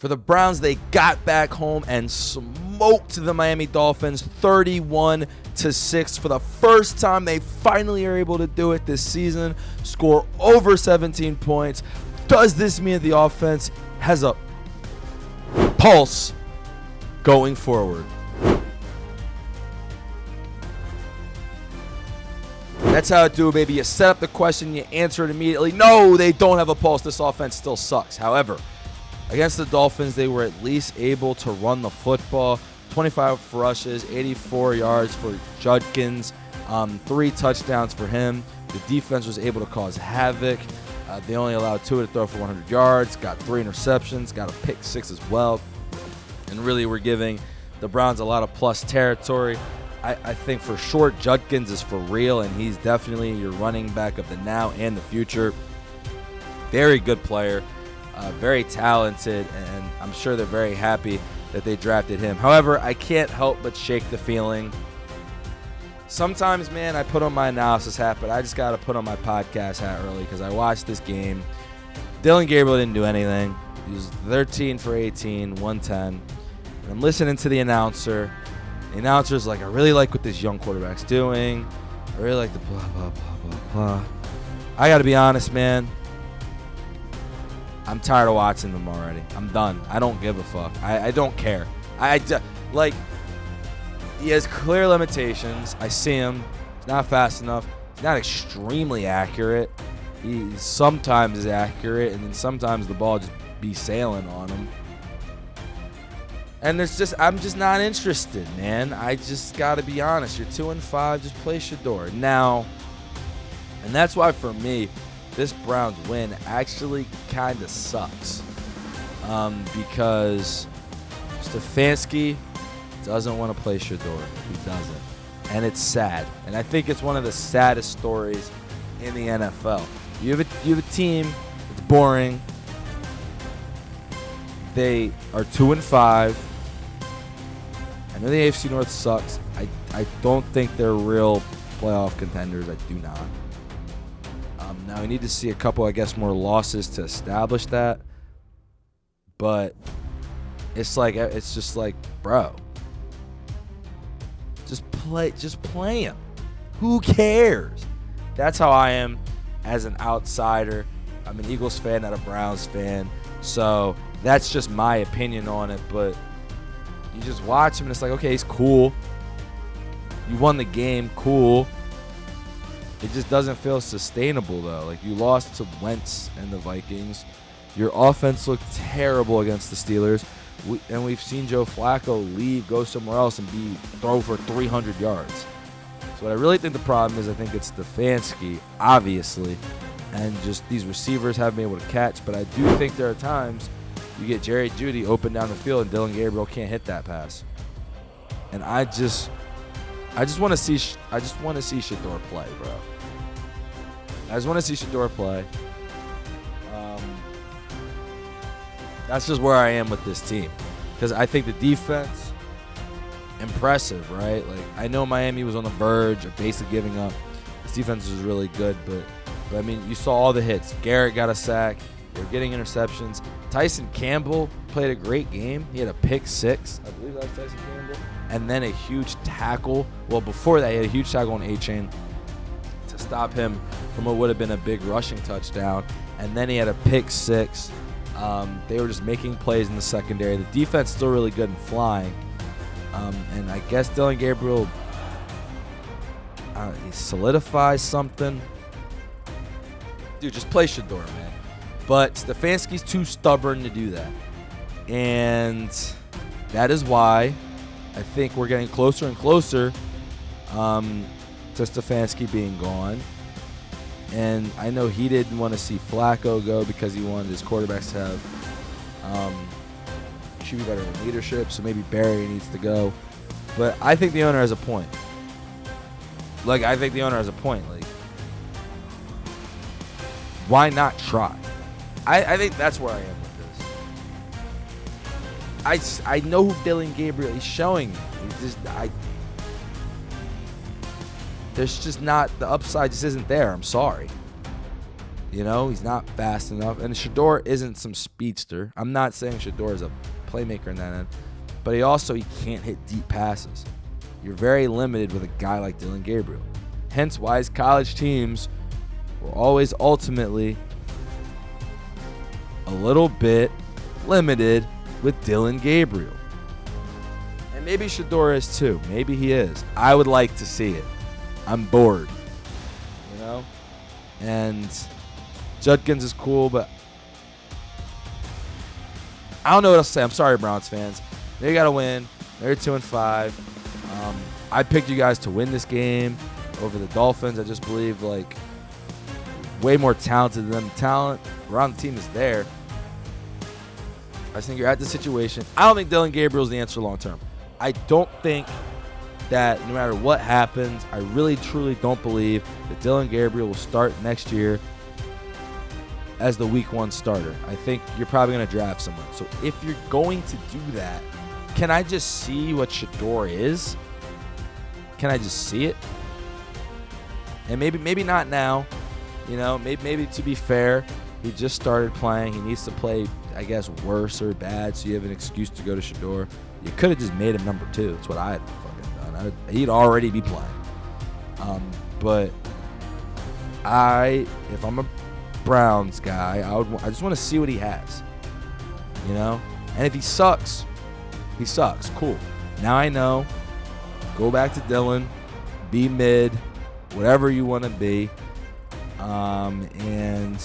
For the Browns, they got back home and smoked the Miami Dolphins 31-6. For the first time, they finally are able to do it this season, score over 17 points. Does this mean that the offense has a pulse going forward? That's how it do, baby. You set up the question, you answer it immediately. No, they don't have a pulse. This offense still sucks. However, against the Dolphins, they were at least able to run the football. 25 rushes, 84 yards for Judkins, 3 touchdowns for him. The defense was able to cause havoc. They only allowed Tua to throw for 100 yards, got 3 interceptions, got a pick 6 as well. And really, we're giving the Browns a lot of plus territory. I think for sure Judkins is for real, and he's definitely your running back of the now and the future. Very good player. Very talented, and I'm sure they're very happy that they drafted him. However, I can't help but shake the feeling. Sometimes, man, I put on my analysis hat, but I just got to put on my podcast hat early because I watched this game. Dillion Gabriel didn't do anything. He was 13 for 18, 110. And I'm listening to the announcer. The announcer's like, I really like what this young quarterback's doing. I really like the blah, blah, blah, blah, blah. I got to be honest, man. I'm tired of watching them already. I'm done. I don't give a fuck. I don't care. Like, he has clear limitations. I see him. He's not fast enough. He's not extremely accurate. He sometimes is accurate, and then sometimes the ball just be sailing on him. And I'm just not interested, man. I just got to be honest. You're 2-5. Just play Shedeur. Now, and that's why for me, this Browns win actually kind of sucks because Stefanski doesn't want to play Shedeur. He doesn't. And it's sad. And I think it's one of the saddest stories in the NFL. You have a team that's boring. They are 2-5. I know the AFC North sucks. I don't think they're real playoff contenders. I do not. Now we need to see a couple, I guess, more losses to establish that. But it's just like, bro, just play him. Who cares? That's how I am as an outsider. I'm an Eagles fan, not a Browns fan. So that's just my opinion on it. But you just watch him and it's like, okay, he's cool. You won the game, cool. It just doesn't feel sustainable, though. Like, you lost to Wentz and the Vikings. Your offense looked terrible against the Steelers. And we've seen Joe Flacco leave, go somewhere else, and throw for 300 yards. So what I really think the problem is, I think it's Stefanski, obviously. And just these receivers haven't been able to catch. But I do think there are times you get Jerry Jeudy open down the field and Dillion Gabriel can't hit that pass. And I just want to see Shedeur play, bro. I just want to see Shedeur play. That's just where I am with this team, because I think the defense, impressive, right? Like, I know Miami was on the verge of basically giving up. This defense was really good, but I mean, you saw all the hits. Garrett got a sack. They were getting interceptions. Tyson Campbell played a great game. He had a pick 6. I believe that was Tyson Campbell. And then a huge tackle. Well, before that, he had a huge tackle on A-Chain to stop him from what would have been a big rushing touchdown. And then he had a pick 6. They were just making plays in the secondary. The defense still really good and flying. And I guess Dillion Gabriel he solidifies something. Dude, just play Shedeur, man. But Stefanski's too stubborn to do that. And that is why I think we're getting closer and closer to Stefanski being gone. And I know he didn't want to see Flacco go because he wanted his quarterbacks to have should be better in leadership. So maybe Barry needs to go. But I think the owner has a point. Like, why not try? I think that's where I am with this. I know who Dillion Gabriel is showing me. There's just not, the upside just isn't there. I'm sorry. You know, he's not fast enough. And Shedeur isn't some speedster. I'm not saying Shedeur is a playmaker in that end. But he can't hit deep passes. You're very limited with a guy like Dillion Gabriel. Hence why his college teams were always ultimately a little bit limited with Dillion Gabriel. And maybe Shedeur is too. Maybe he is. I would like to see it. I'm bored. You know? And Judkins is cool, but I don't know what else to say. I'm sorry, Browns fans. They got to win. They're 2-5. I picked you guys to win this game over the Dolphins. I just believe, like, way more talented than them. Talent around the team is there. I just think you're at the situation. I don't think Dillion Gabriel is the answer long term. I don't think that no matter what happens, I really, truly don't believe that Dillion Gabriel will start next year as the week 1 starter. I think you're probably going to draft someone. So if you're going to do that, can I just see what Shedeur is? Can I just see it? And maybe not now. You know, maybe to be fair, he just started playing. He needs to play, I guess, worse or bad, so you have an excuse to go to Shedeur. You could have just made him number 2. That's what I had fucking done. He'd already be playing. But if I'm a Browns guy, I just want to see what he has. You know? And if he sucks, he sucks. Cool. Now I know. Go back to Dillion. Be mid. Whatever you want to be. And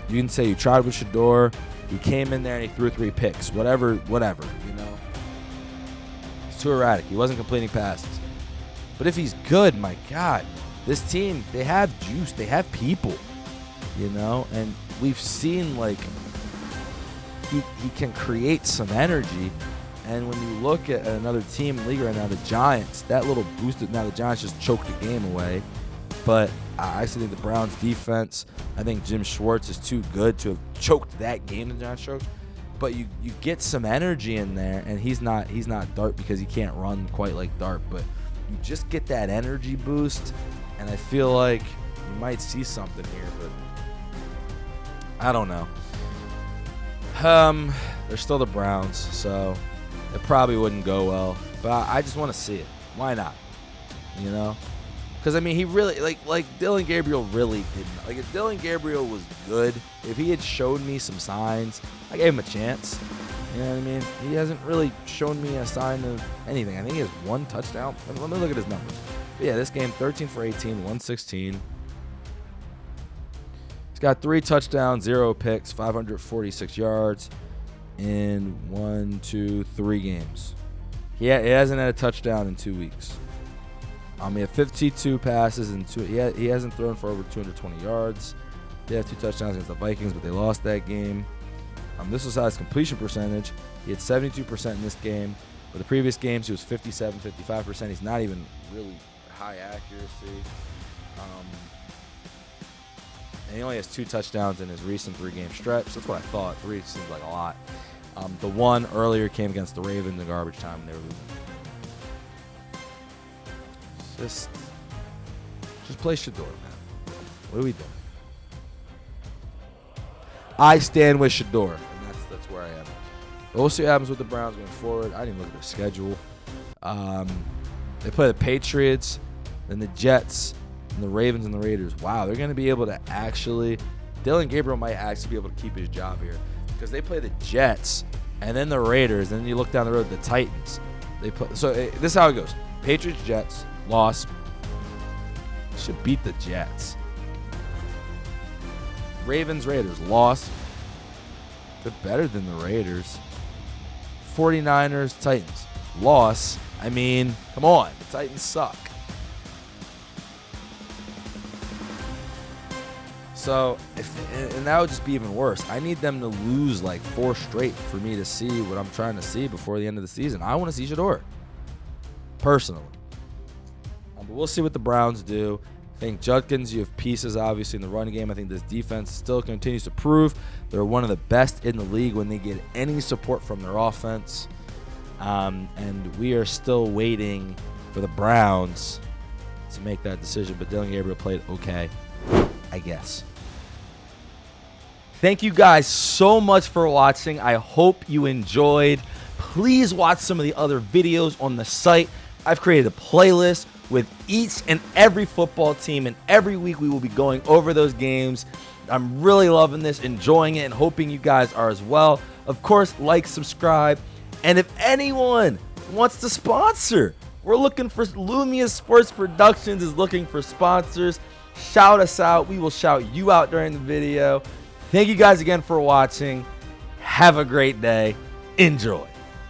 you can say you tried with Shedeur. He came in there and he threw 3 picks. Whatever, you know. He's too erratic. He wasn't completing passes. But if he's good, my God, this team, they have juice. They have people, you know. And we've seen, like, he can create some energy. And when you look at another team in the league right now, the Giants, that little boosted. Now the Giants just choked the game away. But I actually think the Browns defense, I think Jim Schwartz is too good to have choked that game the Giants choked. But you get some energy in there, and he's not Dart because he can't run quite like Dart. But you just get that energy boost, and I feel like you might see something here. But I don't know. They're still the Browns, so it probably wouldn't go well. But I just want to see it. Why not? You know? Because, I mean, he really, like Dillion Gabriel really didn't. Like, if Dillion Gabriel was good, if he had showed me some signs, I gave him a chance. You know what I mean? He hasn't really shown me a sign of anything. I think he has 1 touchdown. Let me look at his numbers. But yeah, this game, 13 for 18, 116. He's got 3 touchdowns, 0 picks, 546 yards in 3 games. He hasn't had a touchdown in 2 weeks. He had 52 passes and he hasn't thrown for over 220 yards. They had 2 touchdowns against the Vikings, but they lost that game. This was his completion percentage. He had 72% in this game. But the previous games, he was 57, 55%. He's not even really high accuracy. And he only has 2 touchdowns in his recent 3-game stretch. That's what I thought. 3 seems like a lot. The one earlier came against the Ravens in garbage time, and they were losing. Just play Shedeur, man. What are we doing? I stand with Shedeur, and that's where I am. But we'll see what happens with the Browns going forward. I didn't even look at their schedule. They play the Patriots, then the Jets, and the Ravens and the Raiders. Wow, they're going to be able to actually – Dillion Gabriel might actually be able to keep his job here because they play the Jets and then the Raiders. And then you look down the road, the Titans. So this is how it goes. Patriots, Jets, loss. Should beat the Jets. Ravens, Raiders, loss. They're better than the Raiders. 49ers, Titans, loss. I mean, come on. The Titans suck. So, and that would just be even worse. I need them to lose like 4 straight for me to see what I'm trying to see before the end of the season. I want to see Shedeur, personally. But we'll see what the Browns do. I think Judkins, you have pieces, obviously, in the running game. I think this defense still continues to prove they're one of the best in the league when they get any support from their offense. And we are still waiting for the Browns to make that decision. But Dillion Gabriel played okay, I guess. Thank you guys so much for watching. I hope you enjoyed. Please watch some of the other videos on the site. I've created a playlist with each and every football team, and every week we will be going over those games. I'm really loving this, enjoying it, and hoping you guys are as well. Of course, like, subscribe, and if anyone wants to sponsor, we're looking for Lumia Sports Productions is looking for sponsors. Shout us out. We will shout you out during the video. Thank you guys again for watching. Have a great day. Enjoy.